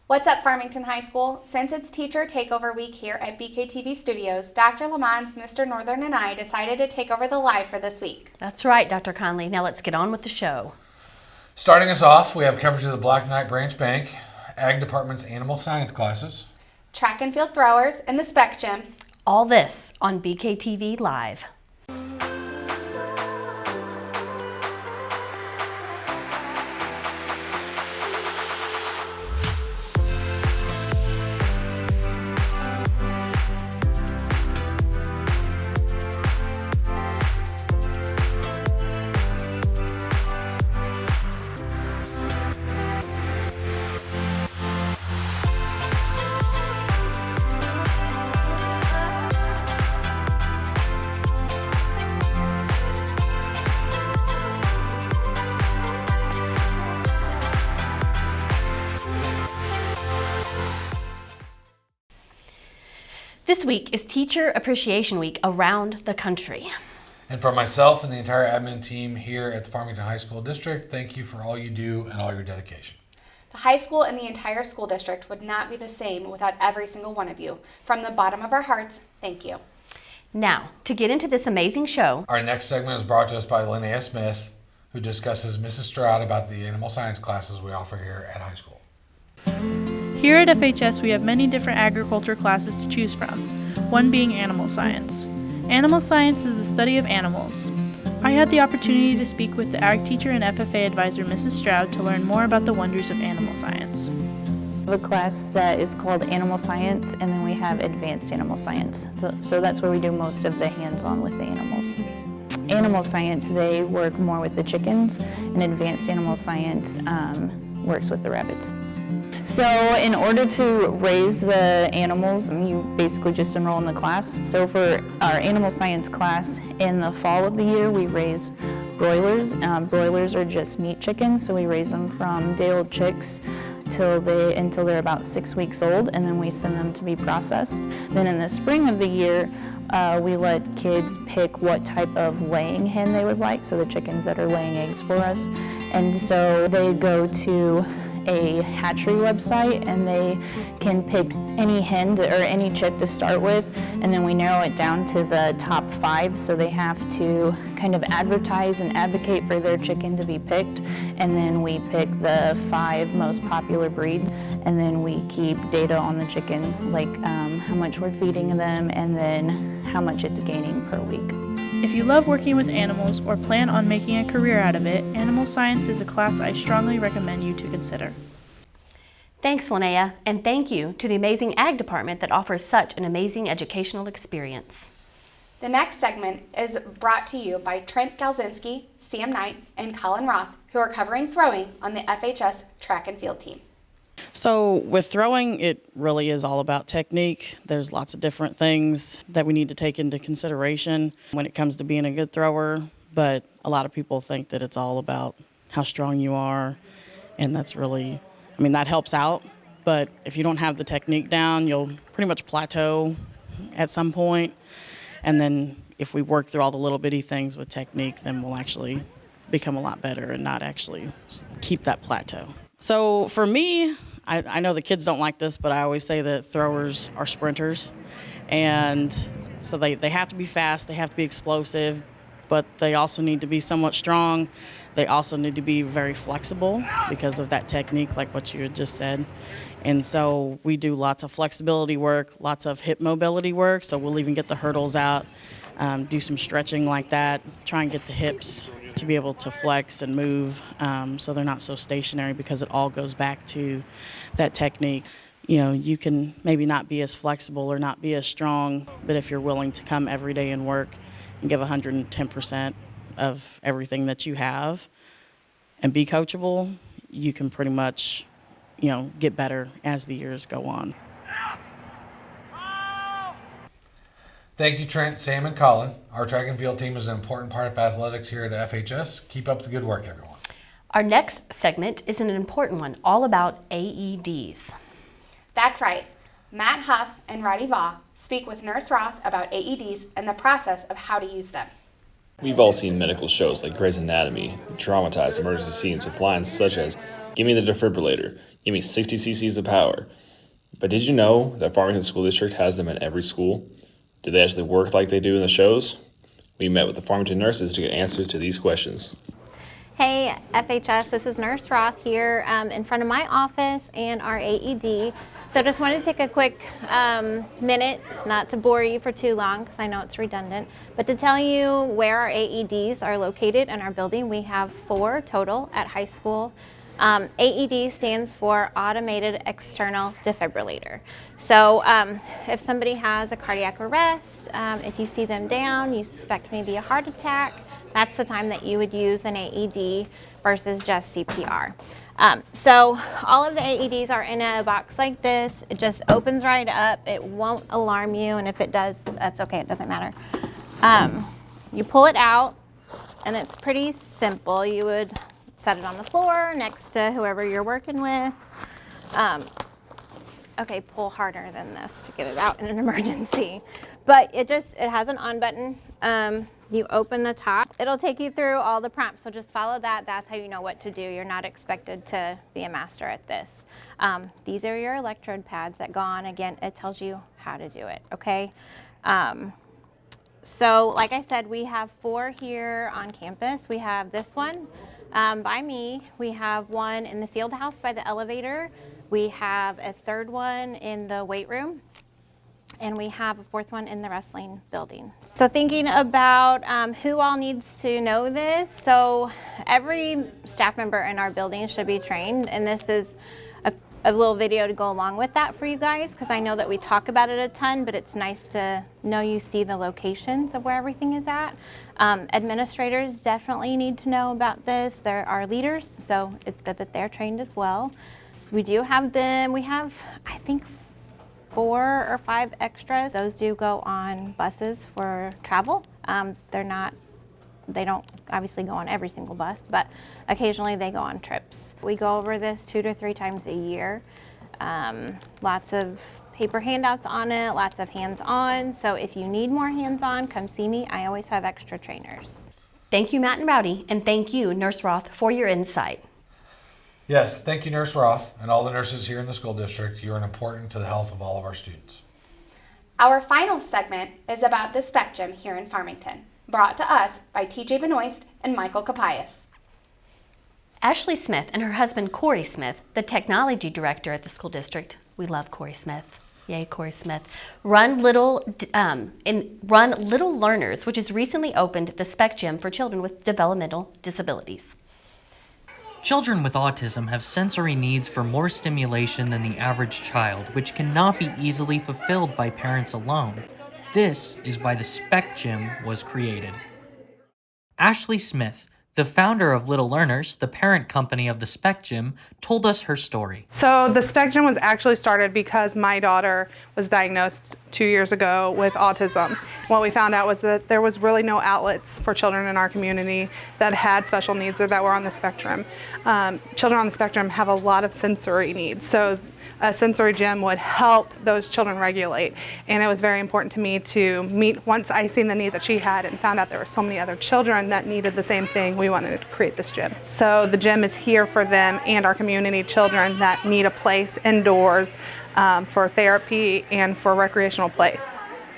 What's up, Farmington High School? Since it's Teacher Takeover Week here at BKTV Studios, Dr. Lamons, Mr. Northern, and I decided to take over the live for this week. That's right, Dr. Conley. Now let's get on with the show. Starting us off, we have coverage of the Black Knight Branch Bank, Ag Department's animal science classes, track and field throwers, and the SpecGym. All this on BKTV Live. This week is Teacher Appreciation Week around the country. And for myself and the entire admin team here at the Farmington High School District, thank you for all you do and all your dedication. The high school and the entire school district would not be the same without every single one of you. From the bottom of our hearts, thank you. Now, to get into this amazing show, our next segment is brought to us by Linnea Smith, who discusses Mrs. Stroud about the animal science classes we offer here at high school. Here at FHS, we have many different agriculture classes to choose from, one being animal science. Animal science is the study of animals. I had the opportunity to speak with the ag teacher and FFA advisor, Mrs. Stroud, to learn more about the wonders of animal science. We have a class that is called Animal Science, and then we have Advanced Animal Science. So that's where we do most of the hands-on with the animals. Animal Science, they work more with the chickens, and Advanced Animal Science works with the rabbits. So in order to raise the animals, you basically just enroll in the class. So for our animal science class, in the fall of the year, we raise broilers. Broilers are just meat chickens, so we raise them from day-old chicks until they're about 6 weeks old, and then we send them to be processed. Then in the spring of the year, we let kids pick what type of laying hen they would like, so the chickens that are laying eggs for us. And so they go to a hatchery website and they can pick any hen or any chick to start with, and then we narrow it down to the top 5, so they have to kind of advertise and advocate for their chicken to be picked, and then we pick the 5 most popular breeds, and then we keep data on the chicken, like how much we're feeding them and then how much it's gaining per week. If you love working with animals or plan on making a career out of it, Animal Science is a class I strongly recommend you to consider. thanks, Linnea, and thank you to the amazing Ag Department that offers such an amazing educational experience. The next segment is brought to you by Trent Galzinski, Sam Knight, and Colin Roth, who are covering throwing on the FHS track and field team. So with throwing, it really is all about technique. There's lots of different things that we need to take into consideration when it comes to being a good thrower, but a lot of people think that it's all about how strong you are, and that's really, that helps out, but if you don't have the technique down, you'll pretty much plateau at some point, and then if we work through all the little bitty things with technique, then we'll actually become a lot better and not actually keep that plateau. So for me, I know the kids don't like this, but I always say that throwers are sprinters. And so they have to be fast, they have to be explosive, but they also need to be somewhat strong. They also need to be very flexible because of that technique, like what you had just said. And so we do lots of flexibility work, lots of hip mobility work. So we'll even get the hurdles out, do some stretching like that, try and get the hips to be able to flex and move so they're not so stationary, because it all goes back to that technique. You can maybe not be as flexible or not be as strong, but if you're willing to come every day and work and give 110% of everything that you have and be coachable, you can pretty much, get better as the years go on. Thank you, Trent, Sam, and Colin. Our track and field team is an important part of athletics here at FHS. Keep up the good work, everyone. Our next segment is an important one, all about AEDs. That's right. Matt Huff and Roddy Vaugh speak with Nurse Roth about AEDs and the process of how to use them. We've all seen medical shows like Grey's Anatomy, dramatized emergency scenes with lines such as, "Give me the defibrillator," Give me 60 cc's of power. But did you know that Farmington School District has them in every school? Do they actually work like they do in the shows? We met with the Farmington nurses to get answers to these questions. Hey FHS, this is Nurse Roth here in front of my office and our AED. So just wanted to take a quick minute, not to bore you for too long because I know it's redundant, but to tell you where our AEDs are located in our building. We have 4 total at high school. AED stands for Automated External Defibrillator. So if somebody has a cardiac arrest, if you see them down, you suspect maybe a heart attack, that's the time that you would use an AED versus just CPR. So all of the AEDs are in a box like this. It just opens right up. It won't alarm you, and if it does, that's okay. It doesn't matter. You pull it out, and it's pretty simple. You would set it on the floor next to whoever you're working with. Okay, pull harder than this to get it out in an emergency. But it has an on button. You open the top. It'll take you through all the prompts, so just follow that. That's how you know what to do. You're not expected to be a master at this. These are your electrode pads that go on. Again, it tells you how to do it, okay? So like I said, we have 4 here on campus. We have this one by me. We have one in the field house by the elevator. We have a 3rd one in the weight room. And we have a 4th one in the wrestling building. So thinking about who all needs to know this, so every staff member in our building should be trained, and this is a little video to go along with that for you guys, because I know that we talk about it a ton, but it's nice to know you see the locations of where everything is at. Administrators definitely need to know about this. They're our leaders, so it's good that they're trained as well. We do have them, we have, I think, 4 or 5 extras. Those do go on buses for travel. They don't obviously go on every single bus, but occasionally they go on trips. We go over this 2 to 3 times a year. Lots of paper handouts on it, lots of hands-on. So if you need more hands-on, come see me. I always have extra trainers. Thank you, Matt and Rowdy, and thank you, Nurse Roth, for your insight. Yes, thank you, Nurse Roth, and all the nurses here in the school district. You are important to the health of all of our students. Our final segment is about the SpecGym here in Farmington, brought to us by TJ Benoist and Michael Capias. Ashley Smith and her husband, Corey Smith, the technology director at the school district. We love Corey Smith. Yay, Corey Smith. Run Little Learners, which has recently opened the SpecGym for children with developmental disabilities. Children with autism have sensory needs for more stimulation than the average child, which cannot be easily fulfilled by parents alone. This is why the SpecGym was created. Ashley Smith, the founder of Little Learners, the parent company of the SpecGym, told us her story. So the SpecGym was actually started because my daughter was diagnosed 2 years ago with autism. What we found out was that there was really no outlets for children in our community that had special needs or that were on the spectrum. Children on the spectrum have a lot of sensory needs, so a sensory gym would help those children regulate. And it was very important to me to meet, once I seen the need that she had and found out there were so many other children that needed the same thing, we wanted to create this gym. So the gym is here for them and our community children that need a place indoors for therapy and for recreational play.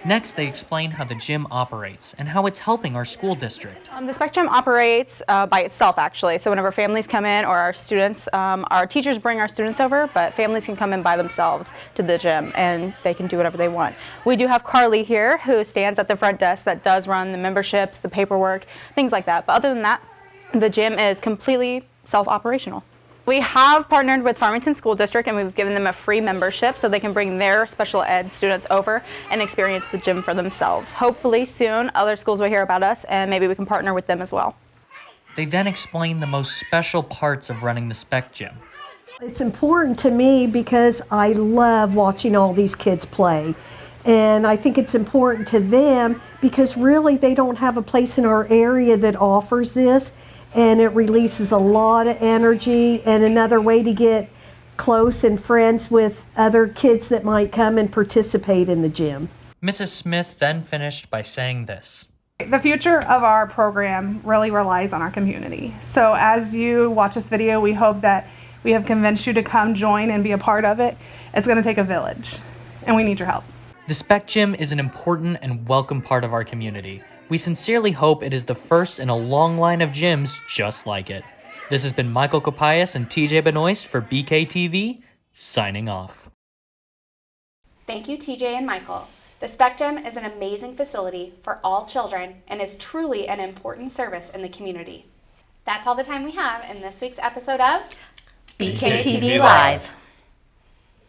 Next, they explain how the gym operates and how it's helping our school district. The SpecGym operates by itself, actually. So whenever families come in or our students, our teachers bring our students over, but families can come in by themselves to the gym and they can do whatever they want. We do have Carly here who stands at the front desk that does run the memberships, the paperwork, things like that. But other than that, the gym is completely self-operational. We have partnered with Farmington School District and we've given them a free membership so they can bring their special ed students over and experience the gym for themselves. Hopefully soon other schools will hear about us and maybe we can partner with them as well. They then explain the most special parts of running the SpecGym. It's important to me because I love watching all these kids play. And I think it's important to them because really they don't have a place in our area that offers this. And it releases a lot of energy and another way to get close and friends with other kids that might come and participate in the gym. Mrs. Smith then finished by saying this. The future of our program really relies on our community. So as you watch this video, we hope that We have convinced you to come join and be a part of it. It's going to take a village, and we need your help. The SpecGym is an important and welcome part of our community. We sincerely hope it is the first in a long line of gyms just like it. This has been Michael Kopias and TJ Benoist for BKTV, signing off. Thank you, TJ and Michael. The SpecGym is an amazing facility for all children and is truly an important service in the community. That's all the time we have in this week's episode of BKTV Live.